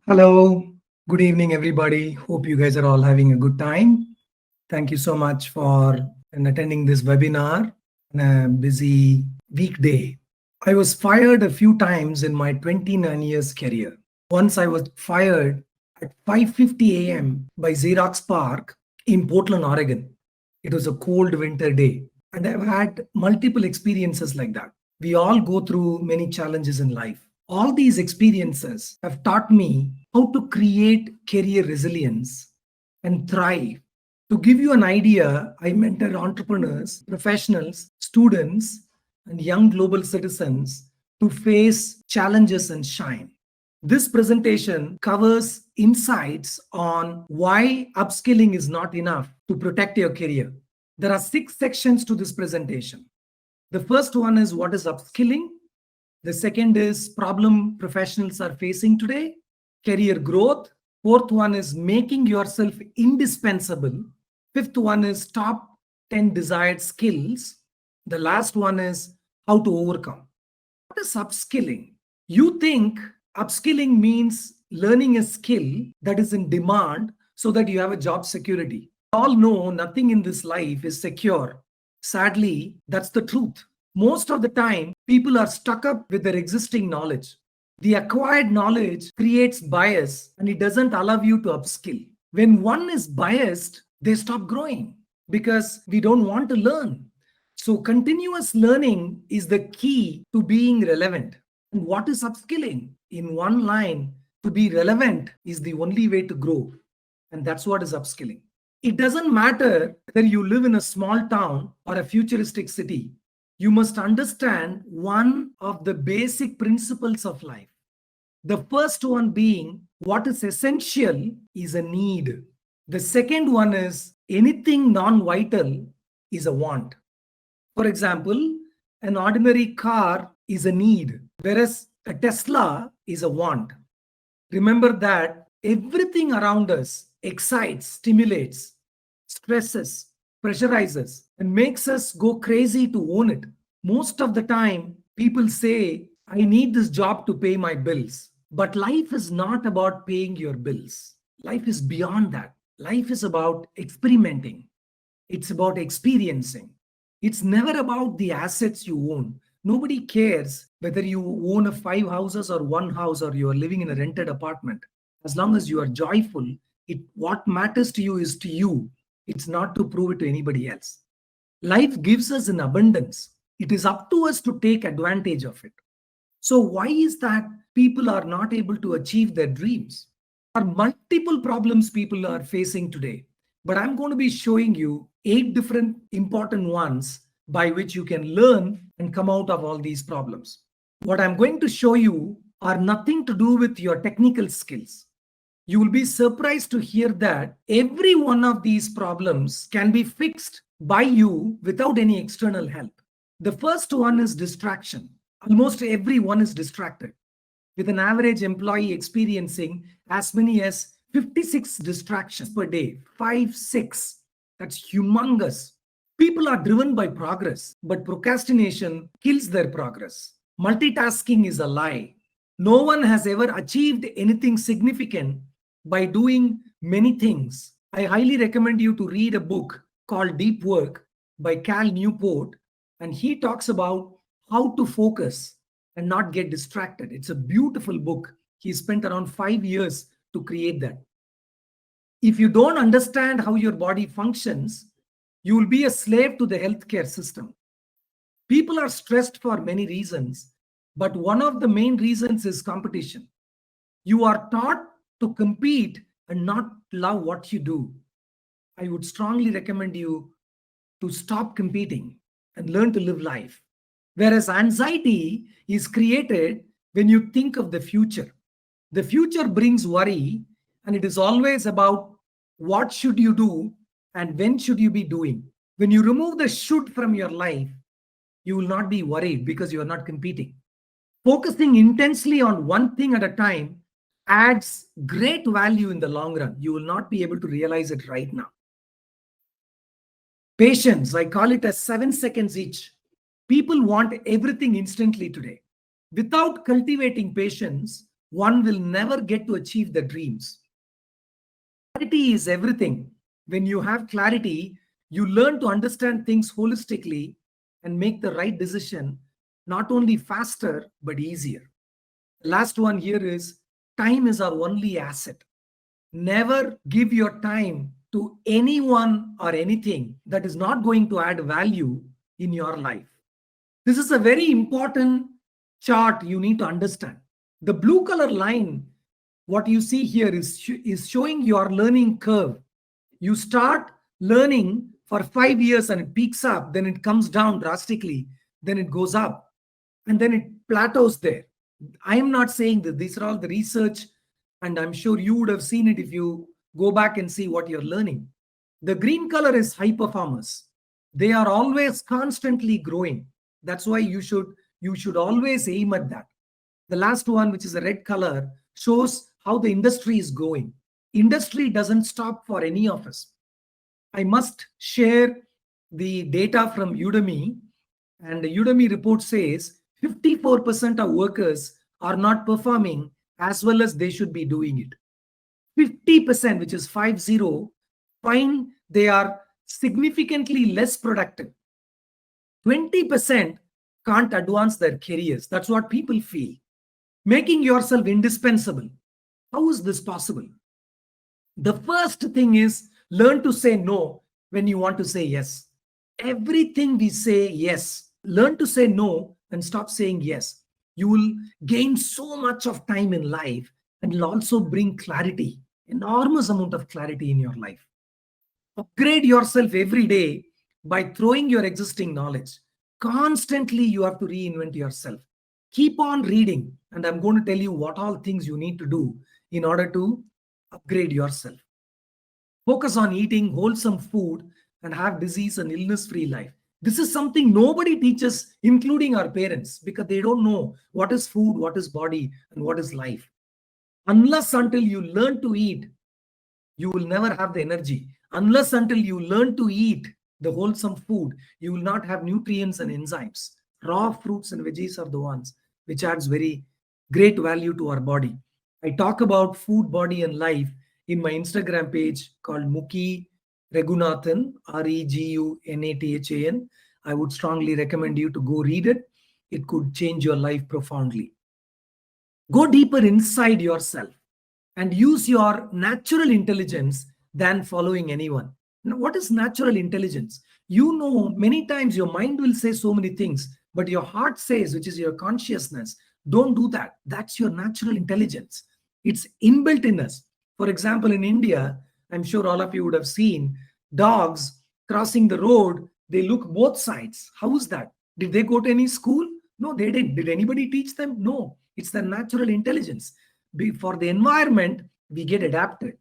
Hello, good evening, everybody. Hope you guys are all having a good time. Thank you so much for attending this webinar on a busy weekday. I was fired a few times in my 29 years career. Once I was fired at 5:50 a.m. by Xerox Park in Portland, Oregon. It was a cold winter day, and I've had multiple experiences like that. We all go through many challenges in life. All these experiences have taught me how to create career resilience and thrive. To give you an idea, I mentor entrepreneurs, professionals, students, and young global citizens to face challenges and shine. This presentation covers insights on why upskilling is not enough to protect your career. There are 6 sections to this presentation. The first one is what is upskilling. The second is problem professionals are facing today, career growth. Fourth one is making yourself indispensable. Fifth one is top 10 desired skills. The last one is how to overcome. What is upskilling? You think upskilling means learning a skill that is in demand so that you have a job security. We all know nothing in this life is secure. Sadly, that's the truth. Most of the time, people are stuck up with their existing knowledge. The acquired knowledge creates bias and it doesn't allow you to upskill. When one is biased, they stop growing because we don't want to learn. So continuous learning is the key to being relevant. And what is upskilling? In one line, to be relevant is the only way to grow. And that's what is upskilling. It doesn't matter whether you live in a small town or a futuristic city. You must understand one of the basic principles of life. The first one being what is essential is a need. The second one is anything non-vital is a want. For example, an ordinary car is a need, whereas a Tesla is a want. Remember that everything around us excites, stimulates, stresses, pressurizes, and makes us go crazy to own it. Most of the time, people say, I need this job to pay my bills. But life is not about paying your bills. Life is beyond that. Life is about experimenting. It's about experiencing. It's never about the assets you own. Nobody cares whether you own 5 houses or 1 house or you are living in a rented apartment. As long as you are joyful, what matters to you is to you. It's not to prove it to anybody else. Life gives us in abundance. It is up to us to take advantage of it. So why is that people are not able to achieve their dreams? There are multiple problems people are facing today. But I'm going to be showing you 8 different important ones by which you can learn and come out of all these problems. What I'm going to show you are nothing to do with your technical skills. You will be surprised to hear that every one of these problems can be fixed by you without any external help. The first one is distraction. Almost everyone is distracted, with an average employee experiencing as many as 56 distractions per day. 5, 6. That's humongous. People are driven by progress, but procrastination kills their progress. Multitasking is a lie. No one has ever achieved anything significant by doing many things. I highly recommend you to read a book called Deep Work by Cal Newport, and he talks about how to focus and not get distracted. It's a beautiful book. He spent around 5 years to create that. If you don't understand how your body functions, you will be a slave to the healthcare system. People are stressed for many reasons, but one of the main reasons is competition. You are taught to compete and not love what you do. I would strongly recommend you to stop competing and learn to live life. Whereas anxiety is created when you think of the future. The future brings worry, and it is always about what should you do and when should you be doing. When you remove the should from your life, you will not be worried because you are not competing. Focusing intensely on one thing at a time adds great value in the long run. You will not be able to realize it right now. Patience, I call it as 7 seconds each. People want everything instantly today. Without cultivating patience, one will never get to achieve the dreams. Clarity is everything. When you have clarity, you learn to understand things holistically and make the right decision, not only faster, but easier. The last one here is time is our only asset. Never give your time to anyone or anything that is not going to add value in your life. This is a very important chart you need to understand. The blue color line, what you see here is showing your learning curve. You start learning for 5 years and it peaks up, then it comes down drastically, then it goes up, and then it plateaus there. I am not saying that these are all the research, and I'm sure you would have seen it if you go back and see what you're learning. The green color is high performers. They are always constantly growing. That's why you should always aim at that. The last one, which is a red color, shows how the industry is going. Industry doesn't stop for any of us. I must share the data from Udemy, and the Udemy report says 54% of workers are not performing as well as they should be doing it. 50%, which is 50, find they are significantly less productive. 20% can't advance their careers. That's what people feel. Making yourself indispensable. How is this possible? The first thing is learn to say no when you want to say yes. Everything we say yes. Learn to say no and stop saying yes. You will gain so much of time in life, and will also bring clarity, enormous amount of clarity in your life. Upgrade yourself every day by throwing your existing knowledge. Constantly, you have to reinvent yourself. Keep on reading, and I'm going to tell you what all things you need to do in order to upgrade yourself. Focus on eating wholesome food and have disease and illness-free life. This is something nobody teaches, including our parents, because they don't know what is food, what is body, and what is life. Unless until you learn to eat, you will never have the energy. Unless until you learn to eat the wholesome food, you will not have nutrients and enzymes. Raw fruits and veggies are the ones which adds very great value to our body. I talk about food, body, and life in my Instagram page called Muki Regunathan, Regunathan. I would strongly recommend you to go read it. It could change your life profoundly. Go deeper inside yourself and use your natural intelligence than following anyone. Now, what is natural intelligence? You know, many times your mind will say so many things, but your heart says, which is your consciousness, don't do that. That's your natural intelligence. It's inbuilt in us. For example, in India, I'm sure all of you would have seen dogs crossing the road. They look both sides. How is that? Did they go to any school? No, they didn't. Did anybody teach them? No. It's the natural intelligence. For the environment, we get adapted.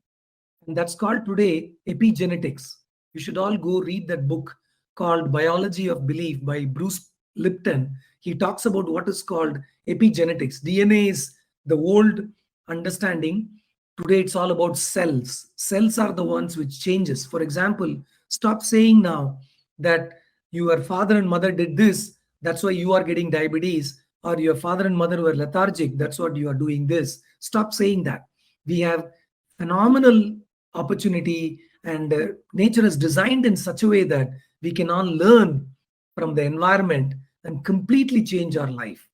And that's called today epigenetics. You should all go read that book called Biology of Belief by Bruce Lipton. He talks about what is called epigenetics. DNA is the old understanding. Today, it's all about cells. Cells are the ones which changes. For example, stop saying now that your father and mother did this, that's why you are getting diabetes, or your father and mother were lethargic, that's what you are doing this. Stop saying that. We have phenomenal opportunity, and nature is designed in such a way that we can all learn from the environment and completely change our life.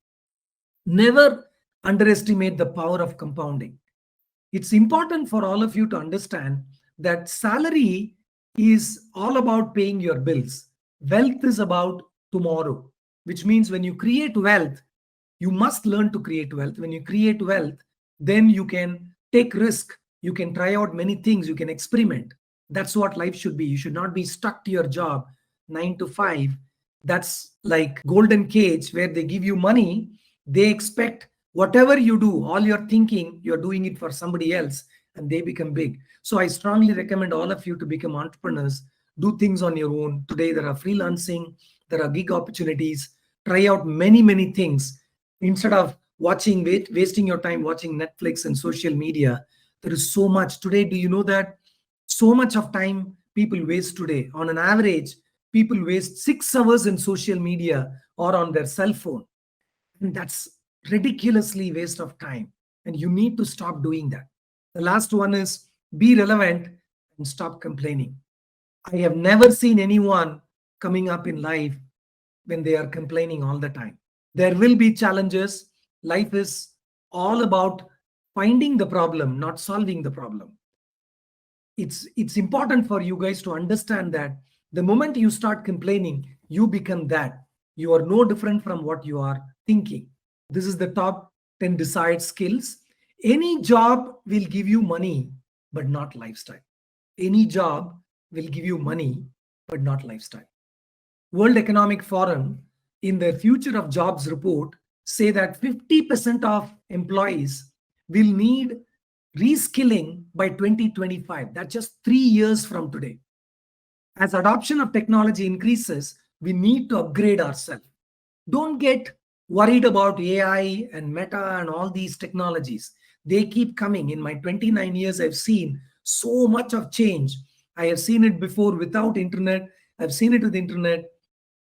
Never underestimate the power of compounding. It's important for all of you to understand that salary is all about paying your bills. Wealth is about tomorrow, which means when you create wealth, you must learn to create wealth. When you create wealth, then you can take risk. You can try out many things. You can experiment. That's what life should be. You should not be stuck to your job 9 to 5. That's like golden cage where they give you money. They expect whatever you do, all your thinking, you're doing it for somebody else, and they become big. So I strongly recommend all of you to become entrepreneurs. Do things on your own. Today, there are freelancing, there are gig opportunities. Try out many, many things. Instead of wasting your time watching Netflix and social media, there is so much. Today, do you know that so much of time people waste today? On an average, people waste 6 hours in social media or on their cell phone. And that's ridiculously waste of time. and you need to stop doing that. The last one is be relevant and stop complaining. I have never seen anyone coming up in life when they are complaining all the time. There will be challenges. Life is all about finding the problem, not solving the problem. It's important for you guys to understand that the moment you start complaining, you become that. You are no different from what you are thinking. This is the top 10 desired skills. Any job will give you money, but not lifestyle. Any job will give you money, but not lifestyle. World Economic Forum in their Future of Jobs report say that 50% of employees will need reskilling by 2025. That's just 3 years from today. As adoption of technology increases, we need to upgrade ourselves. Don't get worried about AI and Meta and all these technologies. They keep coming. In my 29 years, I've seen so much of change. I have seen it before without internet. I've seen it with internet,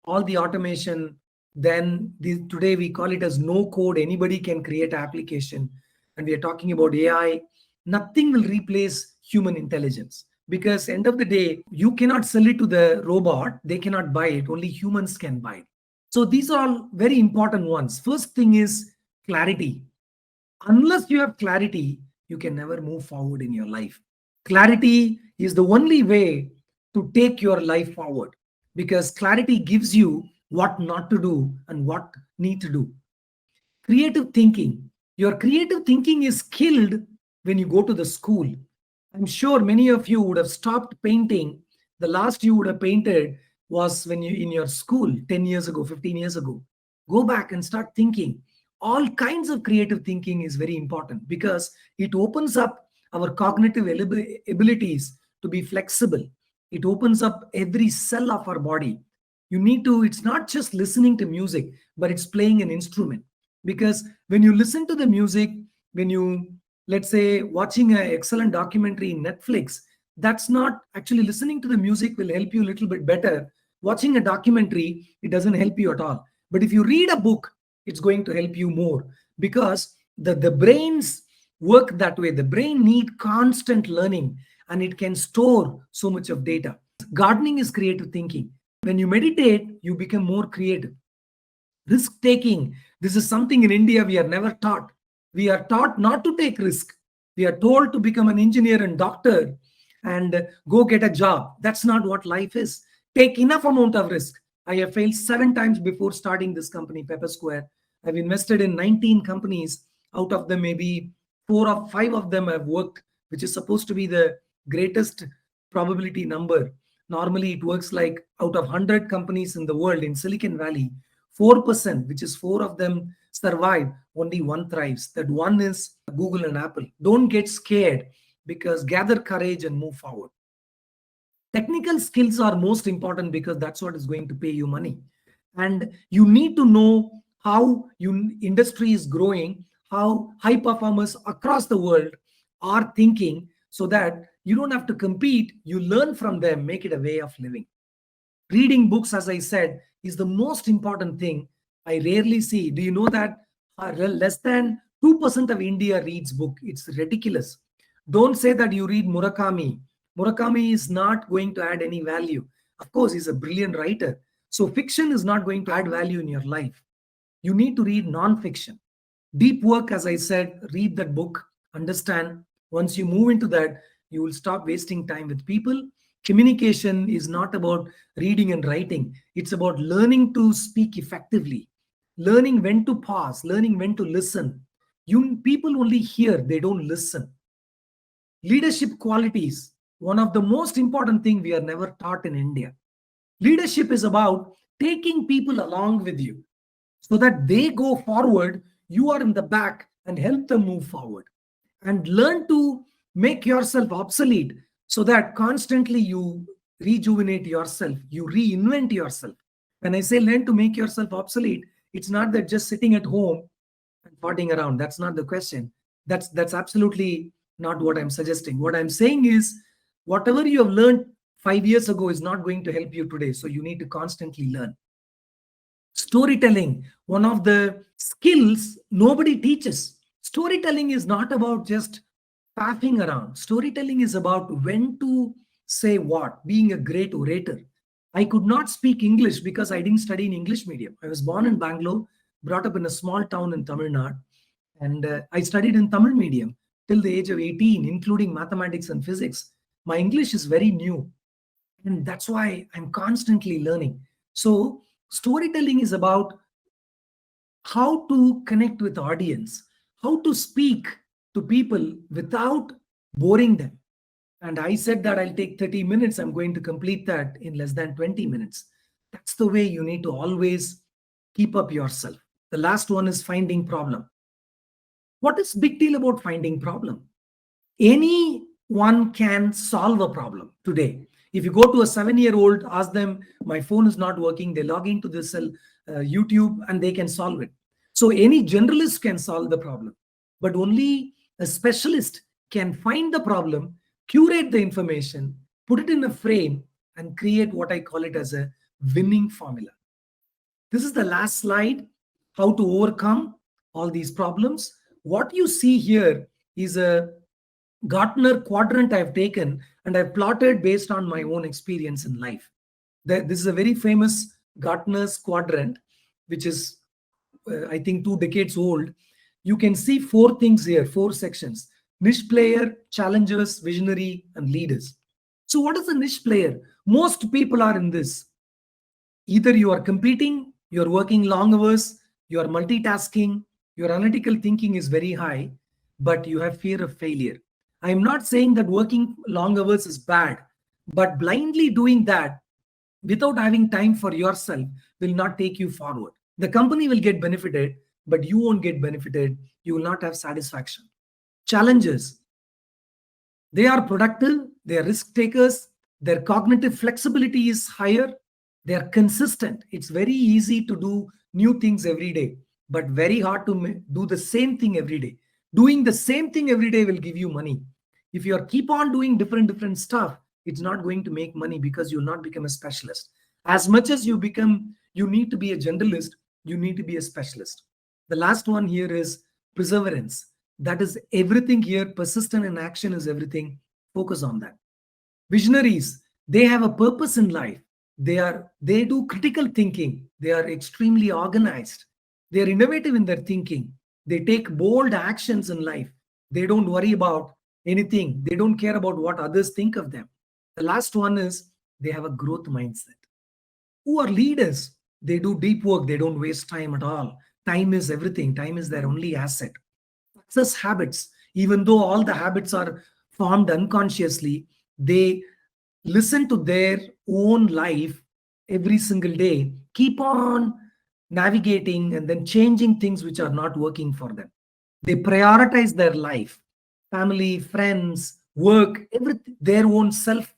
all the automation. Then today we call it as no code. Anybody can create an application. And we are talking about AI. Nothing will replace human intelligence, because end of the day, you cannot sell it to the robot. They cannot buy it. Only humans can buy it. So these are all very important ones. First thing is clarity. Unless you have clarity, you can never move forward in your life. Clarity is the only way to take your life forward, because clarity gives you what not to do and what need to do. Creative thinking. Your creative thinking is killed when you go to the school. I'm sure many of you would have stopped painting. The last you would have painted was when you in your school 10 years ago, 15 years ago. Go back and start thinking. All kinds of creative thinking is very important, because it opens up our cognitive abilities to be flexible. It opens up every cell of our body. You need to, it's not just listening to music, but it's playing an instrument. Because when you listen to the music, when you, let's say, watching an excellent documentary in Netflix, that's not actually listening to the music will help you a little bit better. Watching a documentary, it doesn't help you at all. But if you read a book, it's going to help you more, because the brains work that way. The brain need constant learning, and it can store so much of data. Gardening is creative thinking. When you meditate, you become more creative. Risk taking. This is something in India we are never taught. We are taught not to take risk. We are told to become an engineer and doctor and go get a job. That's not what life is. Take enough amount of risk. I have failed 7 times before starting this company, Pepper Square. I've invested in 19 companies. Out of them, maybe 4 or 5 of them have worked, which is supposed to be the greatest probability number. Normally, it works like out of 100 companies in the world in Silicon Valley, 4%, which is 4 of them survive, only 1 thrives. That one is Google and Apple. Don't get scared, because gather courage and move forward. Technical skills are most important, because that's what is going to pay you money. And you need to know how your industry is growing, how high performers across the world are thinking, so that you don't have to compete. You learn from them, make it a way of living. Reading books, as I said, is the most important thing. I rarely see. Do you know that less than 2% of India reads book? It's ridiculous. Don't say that you read Murakami. Murakami is not going to add any value. Of course, he's a brilliant writer. So fiction is not going to add value in your life. You need to read non-fiction. Deep work, as I said, read that book, understand. Once you move into that, you will stop wasting time with people. Communication is not about reading and writing. It's about learning to speak effectively, learning when to pause, learning when to listen. People only hear, they don't listen. Leadership qualities, one of the most important thing we are never taught in India. Leadership is about taking people along with you so that they go forward. You are in the back and help them move forward, and learn to make yourself obsolete, so that constantly you rejuvenate yourself, you reinvent yourself. When I say learn to make yourself obsolete, it's not that just sitting at home and farting around. That's not the question. That's absolutely not what I'm suggesting. What I'm saying is, whatever you have learned 5 years ago is not going to help you today. So you need to constantly learn. Storytelling, one of the skills nobody teaches. Storytelling is not about just faffing around. Storytelling is about when to say what, being a great orator. I could not speak English because I didn't study in English medium. I was born in Bangalore, brought up in a small town in Tamil Nadu, and I studied in Tamil medium till the age of 18, including mathematics and physics. My English is very new, and that's why I'm constantly learning. So, storytelling is about how to connect with audience, how to speak to people without boring them. And I said that I'll take 30 minutes. I'm going to complete that in less than 20 minutes. That's the way you need to always keep up yourself. The last one is finding problem. What is big deal about finding problem? Anyone can solve a problem today. If you go to a 7-year-old, ask them, my phone is not working, they log into this YouTube and they can solve it. So any generalist can solve the problem, but only a specialist can find the problem, curate the information, put it in a frame, and create what I call it as a winning formula. This is the last slide, how to overcome all these problems. What you see here is a Gartner quadrant I've taken and I've plotted based on my own experience in life. This is a very famous Gartner's quadrant, which is, I think, 2 decades old. You can see 4 things here, 4 sections: niche player, challengers, visionary, and leaders. So what is a niche player? Most people are in this. Either you are competing, you're working long hours, you are multitasking, your analytical thinking is very high, but you have fear of failure. I'm not saying that working long hours is bad, but blindly doing that without having time for yourself will not take you forward. The company will get benefited, but you won't get benefited. You will not have satisfaction. Challenges. They are productive, they are risk takers, their cognitive flexibility is higher, they are consistent. It's very easy to do new things every day, but very hard to do the same thing every day. Doing the same thing every day will give you money. If you keep on doing different stuff, it's not going to make money because you'll not become a specialist. As much as you need to be a generalist, you need to be a specialist. The last one here is perseverance. That is everything here. Persistent in action is everything. Focus on that. Visionaries, they have a purpose in life. They do critical thinking. They are extremely organized. They are innovative in their thinking. They take bold actions in life. They don't worry about anything. They don't care about what others think of them. The last one is they have a growth mindset. Who are leaders? They do deep work. They don't waste time at all. Time is everything. Time is their only asset. Success habits, even though all the habits are formed unconsciously, they listen to their own life every single day, keep on navigating and then changing things which are not working for them. They prioritize their life, family, friends, work, everything, their own self,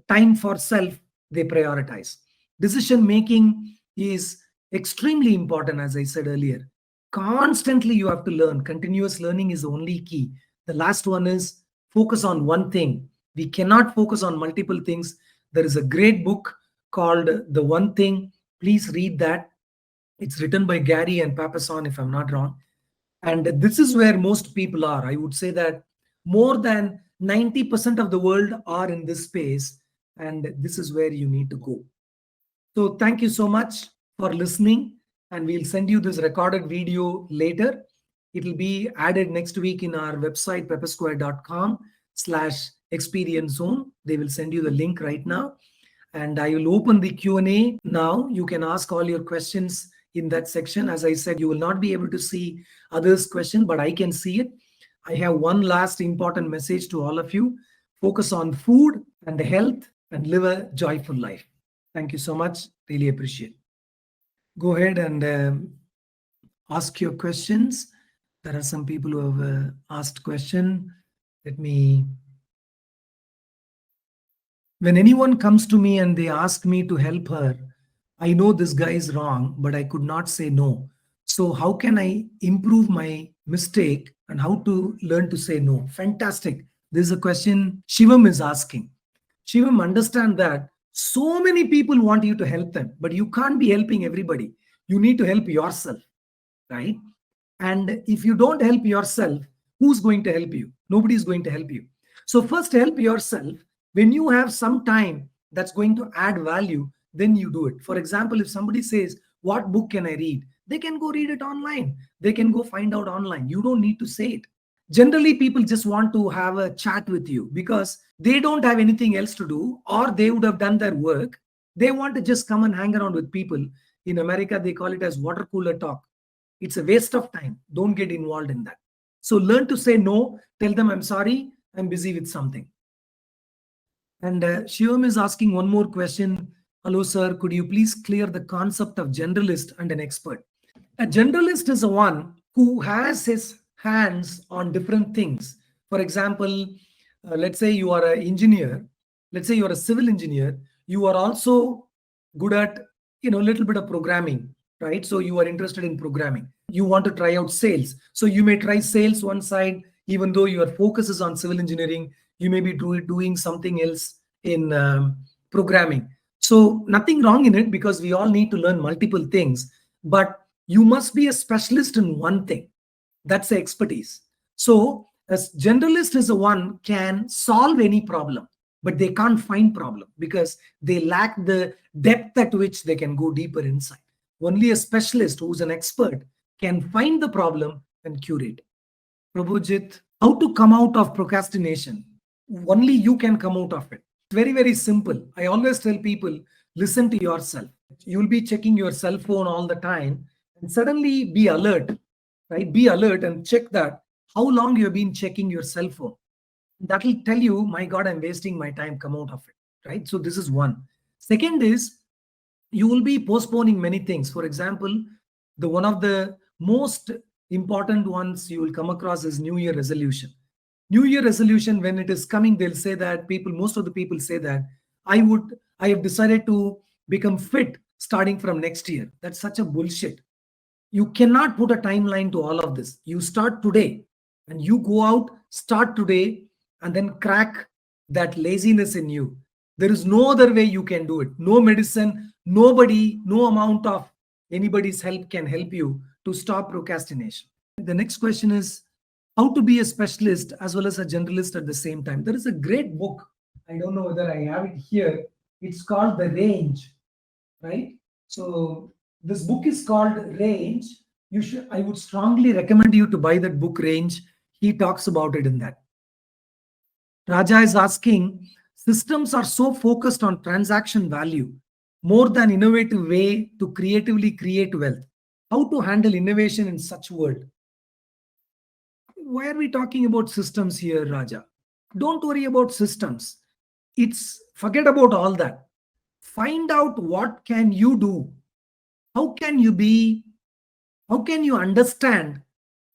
time for self, they prioritize. Decision making is extremely important, as I said earlier. Constantly you have to learn. Continuous learning is the only key. The last one is focus on one thing. We cannot focus on multiple things. There is a great book called The One Thing. Please read that. It's written by Gary and Papasan, if I'm not wrong. And this is where most people are. I would say that more than 90% of the world are in this space. And this is where you need to go. So thank you so much for listening. And we'll send you this recorded video later. It will be added next week in our website, peppersquare.com/experience zone. They will send you the link right now. And I will open the Q&A now. You can ask all your questions in that section. As I said, you will not be able to see others' question, but I can see it. I have one last important message to all of you. Focus on food and health and live a joyful life. Thank you so much. Really appreciate it. Go ahead and ask your questions. There are some people who have asked question. When anyone comes to me and they ask me to help her, I know this guy is wrong, but I could not say no. So how can I improve my mistake and how to learn to say no? Fantastic. This is a question Shivam is asking. Shivam, understand that so many people want you to help them, but you can't be helping everybody. You need to help yourself, right? And if you don't help yourself, who's going to help you? Nobody's going to help you. So first help yourself. When you have some time that's going to add value, then you do it. For example, if somebody says, what book can I read? They can go read it online. They can go find out online. You don't need to say it. Generally, people just want to have a chat with you because they don't have anything else to do, or they would have done their work. They want to just come and hang around with people. In America, they call it as water cooler talk. It's a waste of time. Don't get involved in that. So learn to say no. Tell them, I'm sorry, I'm busy with something. And Shivam is asking one more question. Hello, sir. Could you please clear the concept of generalist and an expert? A generalist is a one who has his hands on different things. For example, let's say you are an engineer. Let's say you are a civil engineer. You are also good at, a little bit of programming, right? So you are interested in programming. You want to try out sales. So you may try sales one side, even though your focus is on civil engineering. You may be doing something else in programming. So nothing wrong in it, because we all need to learn multiple things. But you must be a specialist in one thing. That's the expertise. So a generalist is the one can solve any problem, but they can't find problem because they lack the depth at which they can go deeper inside. Only a specialist who's an expert can find the problem and cure it. Prabhujit, how to come out of procrastination? Only you can come out of it. Very, very simple. I always tell people, listen to yourself. You'll be checking your cell phone all the time, and suddenly be alert, right? Be alert and check that how long you've been checking your cell phone. That will tell you, my God, I'm wasting my time, come out of it, right? So this is one. Second is, you will be postponing many things. For example, the one of the most important ones you will come across is New Year resolution. New Year resolution, when it is coming, they'll say that most of the people say that I have decided to become fit starting from next year. That's such a bullshit. You cannot put a timeline to all of this. You start today and you go out, start today, and then crack that laziness in you. There is no other way you can do it. No medicine, nobody, no amount of anybody's help can help you to stop procrastination. The next question is how to be a specialist as well as a generalist at the same time. There is a great book. I don't know whether I have it here. It's called The Range, right? So this book is called Range. I would strongly recommend you to buy that book, Range. He talks about it in that. Raja is asking, systems are so focused on transaction value more than innovative way to creatively create wealth. How to handle innovation in such world? Why are we talking about systems here, Raja? Don't worry about systems. Forget about all that. Find out what can you do. How can you understand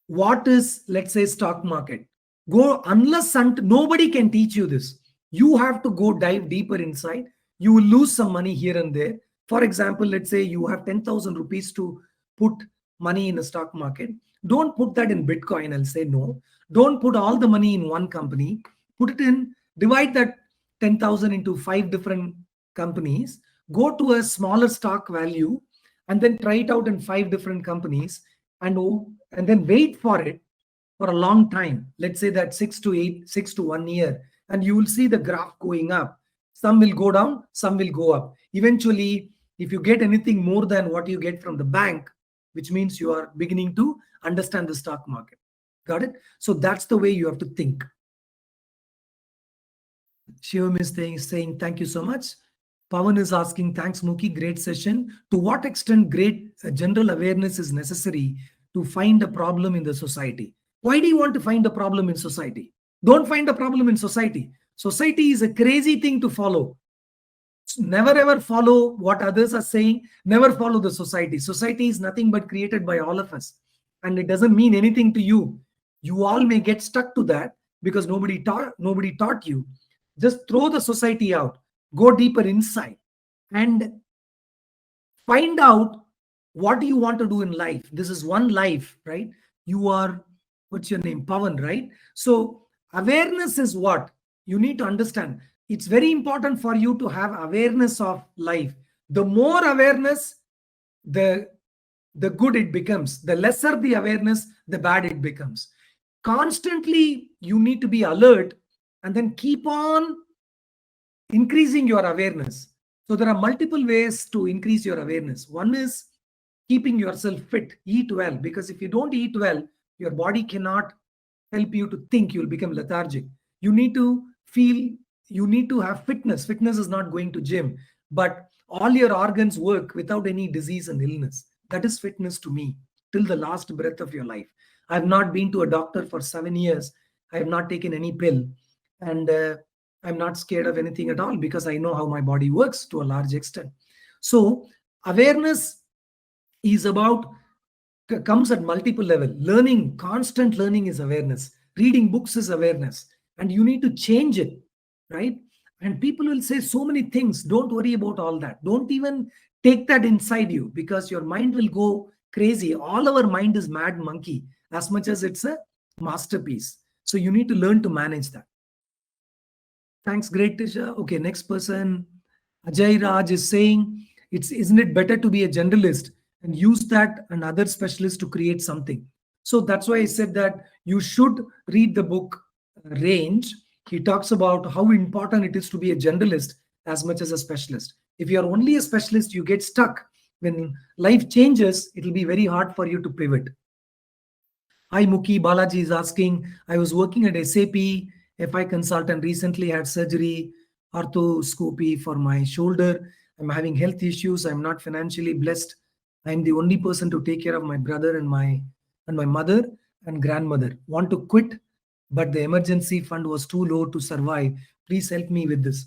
what is, let's say, stock market? Nobody can teach you this. You have to go dive deeper inside. You will lose some money here and there. For example, let's say you have 10,000 rupees to put money in a stock market. Don't put that in Bitcoin. I'll say no. Don't put all the money in one company. Divide that 10,000 into 5 different companies. Go to a smaller stock value and then try it out in 5 different companies and then wait for it for a long time. Let's say that 6 to 1 year, and you will see the graph going up. Some will go down, some will go up. Eventually, if you get anything more than what you get from the bank, which means you are beginning to understand the stock market. Got it? So that's the way you have to think. Shivam is saying thank you so much. Pawan is asking, thanks Muki, great session. To what extent great general awareness is necessary to find a problem in the society? Why do you want to find a problem in society? Don't find a problem in society. Society is a crazy thing to follow. Never ever follow what others are saying. Never follow the society. Society is nothing but created by all of us. And it doesn't mean anything to you. You all may get stuck to that because nobody taught you. Just throw the society out. Go deeper inside and find out what you want to do in life. This is one life, right? You are, what's your name? Pawan, right? So awareness is what you need to understand. It's very important for you to have awareness of life. The more awareness, the the good it becomes. The lesser the awareness, the bad it becomes. Constantly, you need to be alert and then keep on increasing your awareness. So there are multiple ways to increase your awareness. One is keeping yourself fit, eat well, because if you don't eat well, your body cannot help you to think. You'll become lethargic. You need to feel, you need to have fitness. Fitness is not going to gym, but all your organs work without any disease and illness. That is fitness to me, till the last breath of your life. I've not been to a doctor for 7 years. I have not taken any pill, and I'm not scared of anything at all, because I know how my body works to a large extent. So awareness is about, comes at multiple level. Learning, constant learning is awareness. Reading books is awareness, and you need to change it, right? And people will say so many things. Don't worry about all that. Don't even take that inside you, because your mind will go crazy. All our mind is mad monkey, as much as it's a masterpiece. So you need to learn to manage that. Thanks, great Tisha. Okay, next person. Ajay Raj is saying, isn't it better to be a generalist and use that and other specialists to create something? So that's why I said that you should read the book Range. He talks about how important it is to be a generalist as much as a specialist. If you are only a specialist, you get stuck. When life changes, it will be very hard for you to pivot. Hi Muki, Balaji is asking, I was working at SAP, FI consultant, recently had surgery, arthroscopy for my shoulder. I'm having health issues. I'm not financially blessed. I'm the only person to take care of my brother and my mother and grandmother. Want to quit, but the emergency fund was too low to survive. Please help me with this.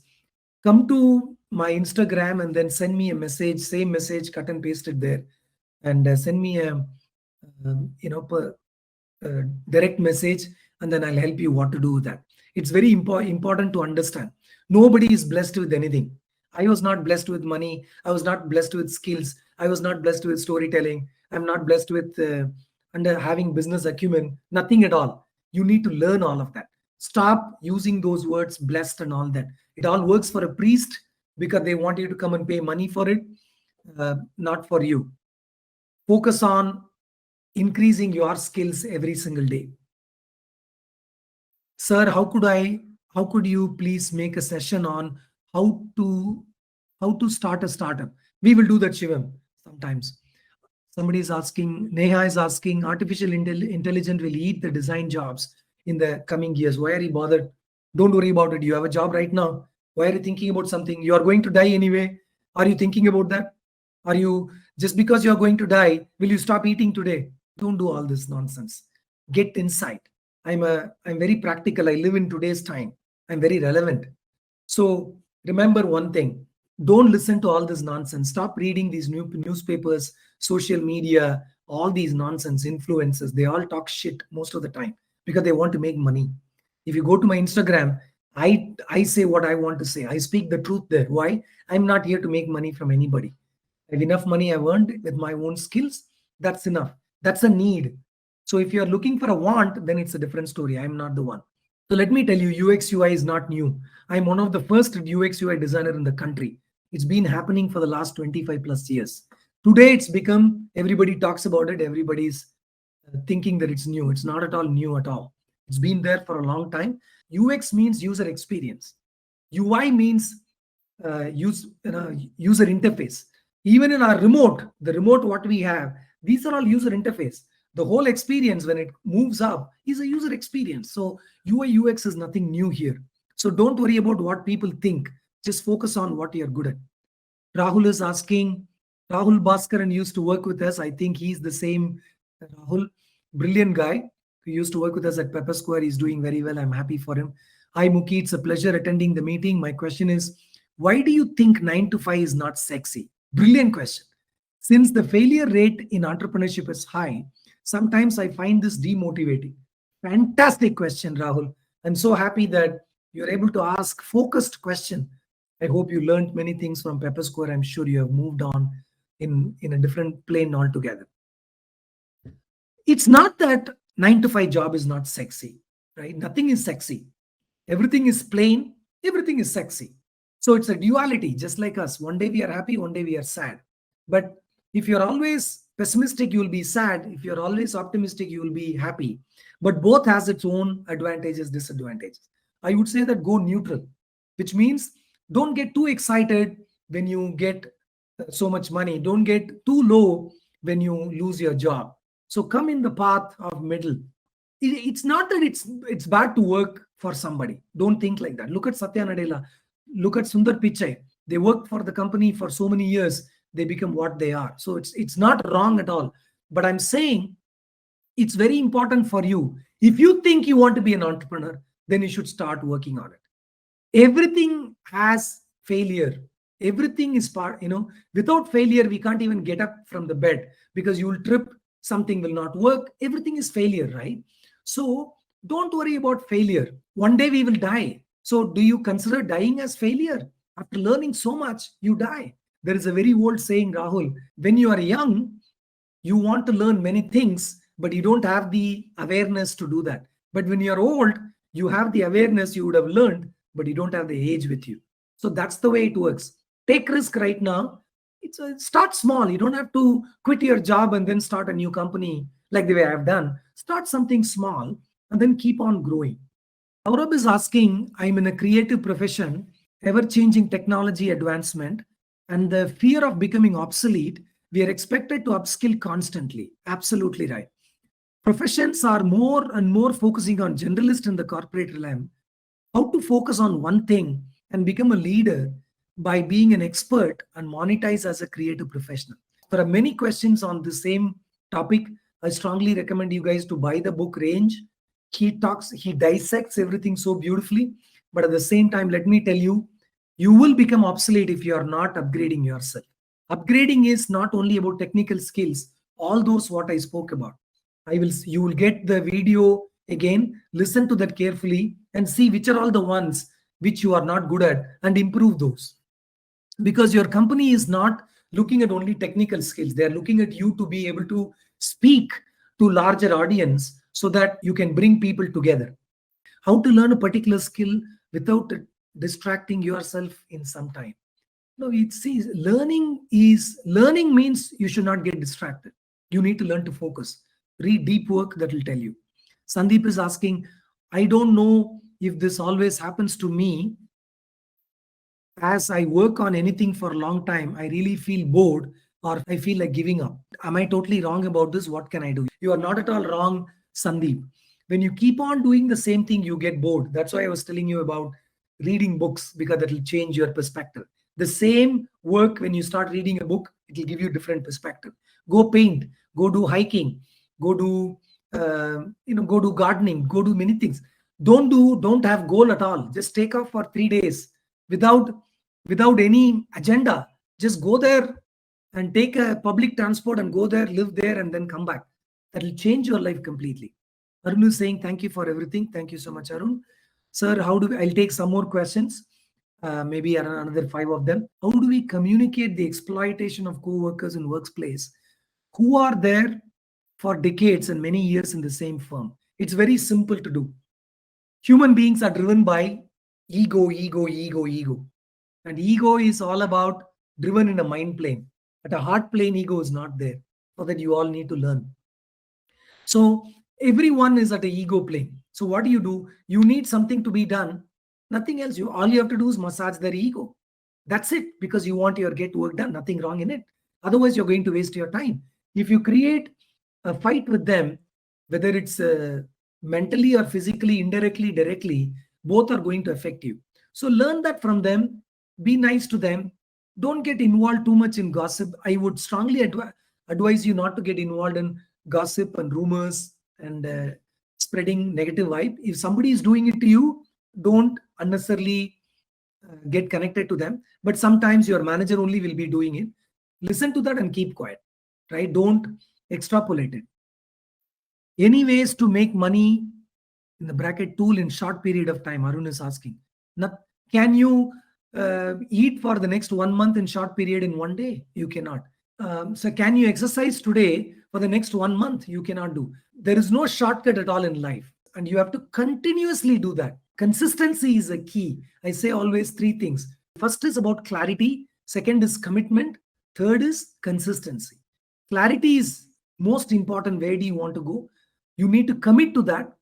Come to my Instagram and then send me a message, same message, cut and paste it there, and send me a direct message, and then I'll help you what to do with that. It's very important to understand. Nobody is blessed with anything. I was not blessed with money. I was not blessed with skills. I was not blessed with storytelling. I'm not blessed with under having business acumen. Nothing at all. You need to learn all of that. Stop using those words, blessed and all that. It all works for a priest because they want you to come and pay money for it, not for you. Focus on increasing your skills every single day. Sir, how could you please make a session on how to start a startup? We will do that, Shivam, sometimes. Somebody is asking, Neha is asking, artificial intelligence will eat the design jobs in the coming years. Why are you bothered? Don't worry about it. You have a job right now. Why are you thinking about something? You are going to die anyway. Are you thinking about that? Are you, just because you are going to die, will you stop eating today? Don't do all this nonsense. Get insight. I'm very practical. I live in today's time. I'm very relevant. So remember one thing. Don't listen to all this nonsense. Stop reading these newspapers, social media, all these nonsense influencers. They all talk shit most of the time because they want to make money. If you go to my Instagram, I say what I want to say. I speak the truth there. Why? I'm not here to make money from anybody. I have enough money I've earned with my own skills. That's enough. That's a need. So if you're looking for a want, then it's a different story. I'm not the one. So let me tell you, UX UI is not new. I'm one of the first UX UI designer in the country. It's been happening for the last 25 plus years. Today it's become, everybody talks about it. Everybody's thinking that it's new. It's not at all new at all. It's been there for a long time. UX means user experience. UI means user interface. Even in our remote, the remote what we have, these are all user interface. The whole experience when it moves up is a user experience. So UI UX is nothing new here. So don't worry about what people think. Just focus on what you're good at. Rahul is asking, Rahul Bhaskaran used to work with us. I think he's the same Rahul, brilliant guy who used to work with us at Pepper Square. He's doing very well. I'm happy for him. Hi Muki, it's a pleasure attending the meeting. My question is, why do you think 9 to 5 is not sexy? Brilliant question. Since the failure rate in entrepreneurship is high, sometimes I find this demotivating. Fantastic question, Rahul. I'm so happy that you're able to ask focused question. I hope you learned many things from Pepper Square. I'm sure you have moved on in a different plane altogether. It's not that 9 to 5 job is not sexy, right? Nothing is sexy. Everything is plain. Everything is sexy. So it's a duality, just like us. One day we are happy, one day we are sad. But if you're always pessimistic, you will be sad. If you're always optimistic, you will be happy. But both has its own advantages, disadvantages. I would say that go neutral, which means don't get too excited when you get so much money. Don't get too low when you lose your job. So come in the path of middle. It's not that it's bad to work for somebody. Don't think like that. Look at Satya Nadella. Look at Sundar Pichai. They worked for the company for so many years. They become what they are. So it's not wrong at all. But I'm saying it's very important for you. If you think you want to be an entrepreneur, then you should start working on it. Everything has failure. Everything is part, without failure we can't even get up from the bed, because you will trip, something will not work. Everything is failure, right? So don't worry about failure. One day we will die. So do you consider dying as failure? After learning so much, you die. There is a very old saying, Rahul, when you are young, you want to learn many things, but you don't have the awareness to do that. But when you're old, you have the awareness, you would have learned, but you don't have the age with you. So that's the way it works. Take risk right now. Start small. You don't have to quit your job and then start a new company like the way I've done. Start something small and then keep on growing. Aurab is asking, I'm in a creative profession, ever-changing technology advancement, and the fear of becoming obsolete. We are expected to upskill constantly. Absolutely right. Professions are more and more focusing on generalist in the corporate realm. How to focus on one thing and become a leader by being an expert and monetize as a creative professional. There are many questions on the same topic. I strongly recommend you guys to buy the book Range. He dissects everything so beautifully. But at the same time, let me tell you, you will become obsolete if you are not upgrading yourself. Upgrading is not only about technical skills, all those what I spoke about. You will get the video again, listen to that carefully and see which are all the ones which you are not good at and improve those. Because your company is not looking at only technical skills. They are looking at you to be able to speak to larger audience so that you can bring people together. How to learn a particular skill without distracting yourself in some time. No, learning means you should not get distracted. You need to learn to focus. Read deep work, that will tell you. Sandeep is asking, I don't know if this always happens to me. As I work on anything for a long time, I really feel bored or I feel like giving up. Am I totally wrong about this? What can I do? You are not at all wrong, Sandeep. When you keep on doing the same thing, you get bored. That's why I was telling you about reading books, because that will change your perspective. The same work, when you start reading a book, it will give you different perspective. Go paint, go do hiking, go do go do gardening, go do many things. Don't have goal at all. Just take off for 3 days without any agenda. Just go there and take a public transport and go there, live there, and then come back. That will change your life completely. Arun is saying thank you for everything. Thank you so much, Arun. Sir, I'll take some more questions. Maybe another 5 of them. How do we communicate the exploitation of co-workers in workplace who are there for decades and many years in the same firm? It's very simple to do. Human beings are driven by ego. And ego is all about driven in a mind plane. At a heart plane, ego is not there. So that you all need to learn. So everyone is at an ego plane. So what do? You need something to be done. Nothing else. All you have to do is massage their ego. That's it, because you want your get work done. Nothing wrong in it. Otherwise, you're going to waste your time. If you create a fight with them, whether it's mentally or physically, indirectly, directly, both are going to affect you. So learn that from them. Be nice to them. Don't get involved too much in gossip. I would strongly advise you not to get involved in gossip and rumors and spreading negative vibe. If somebody is doing it to you, don't unnecessarily get connected to them. But sometimes your manager only will be doing it. Listen to that and keep quiet, right? Don't extrapolate it. Any ways to make money in the bracket tool in short period of time? Arun is asking. Can you eat for the next 1 month in short period in 1 day? You cannot. So can you exercise today for the next 1 month? You cannot do. There is no shortcut at all in life. And you have to continuously do that. Consistency is a key. I say always 3 things. First is about clarity. Second is commitment. Third is consistency. Clarity is most important. Where do you want to go? You need to commit to that.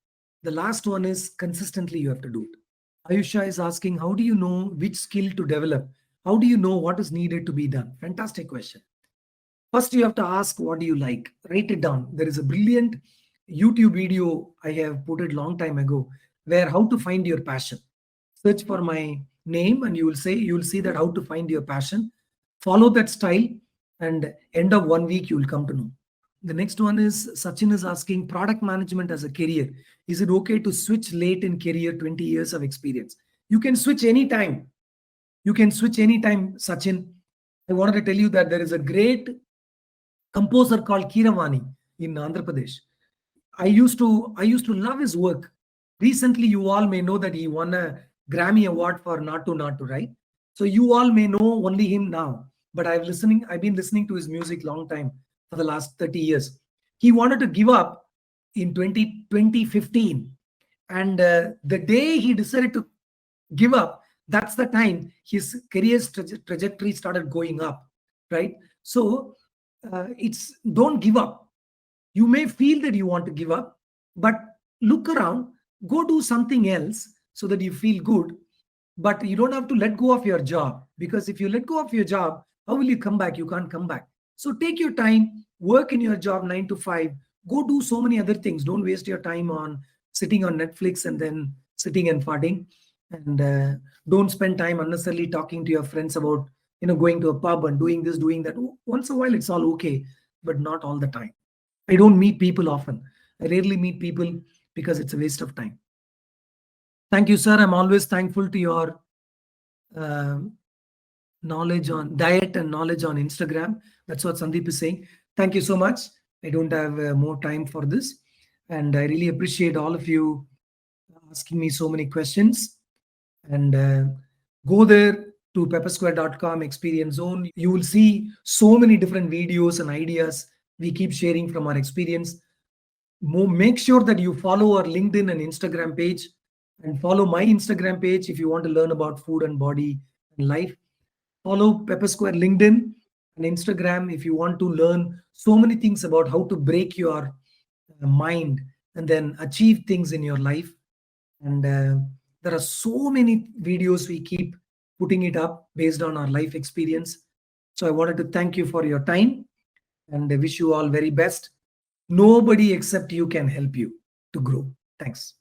The last one is consistently you have to do it. Ayusha is asking, how do you know which skill to develop? How do you know what is needed to be done? Fantastic question. First, you have to ask, what do you like? Write it down. There is a brilliant YouTube video I have put it long time ago, where how to find your passion. Search for my name and you will see that how to find your passion. Follow that style, and end of 1 week you will come to know. The next one is Sachin is asking, product management as a career. Is it okay to switch late in career, 20 years of experience? You can switch anytime. You can switch anytime, Sachin. I wanted to tell you that there is a great composer called Kiravani in Andhra Pradesh. I used to love his work. Recently, you all may know that he won a Grammy Award for Not to, right? So you all may know only him now. But I've been listening to his music long time, for the last 30 years. He wanted to give up in 2015. And the day he decided to give up, that's the time his career's trajectory started going up, right? So it's don't give up. You may feel that you want to give up, but look around, go do something else so that you feel good. But you don't have to let go of your job, because if you let go of your job, how will you come back? You can't come back. So take your time, work in your job 9 to 5, go do so many other things. Don't waste your time on sitting on Netflix and then sitting and farting. And don't spend time unnecessarily talking to your friends about, going to a pub and doing this, doing that. Once in a while, it's all okay, but not all the time. I don't meet people often. I rarely meet people because it's a waste of time. Thank you, sir. I'm always thankful to your knowledge on diet and knowledge on Instagram. That's what Sandeep is saying. Thank you so much. I don't have more time for this. And I really appreciate all of you asking me so many questions. And go there to peppersquare.com experience zone. You will see so many different videos and ideas we keep sharing from our experience. Make sure that you follow our LinkedIn and Instagram page, and follow my Instagram page if you want to learn about food and body and life. Follow Pepper Square LinkedIn and Instagram if you want to learn so many things about how to break your mind and then achieve things in your life. And there are so many videos we keep putting it up based on our life experience. So I wanted to thank you for your time, and I wish you all very best. Nobody except you can help you to grow. Thanks.